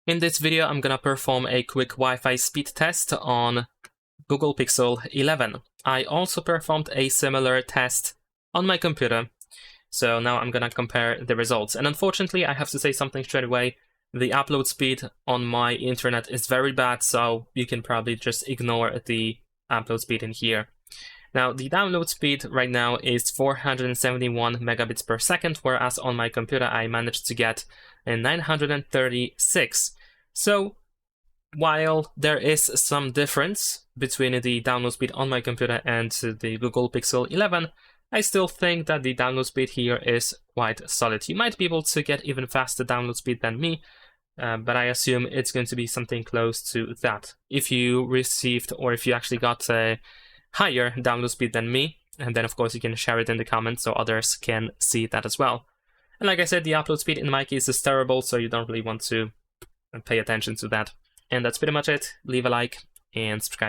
In this video, I'm gonna perform a quick Wi-Fi speed test on Google Pixel 11. I also performed a similar test on my computer, so now I'm gonna compare the results. And unfortunately, I have to say something straight away. The upload speed on my internet is very bad, so you can probably just ignore the upload speed in here. Now, the download speed right now is 471 megabits per second, whereas on my computer I managed to get 936. So, while there is some difference between the download speed on my computer and the Google Pixel 11, I still think that the download speed here is quite solid. You might be able to get even faster download speed than me, but I assume it's going to be something close to that. If you received, or if you actually got a higher download speed than me, and then of course you can share it in the comments so others can see that as well. And like I said, the upload speed in my case is terrible, so you don't really want to pay attention to that. And that's pretty much it. Leave a like and subscribe.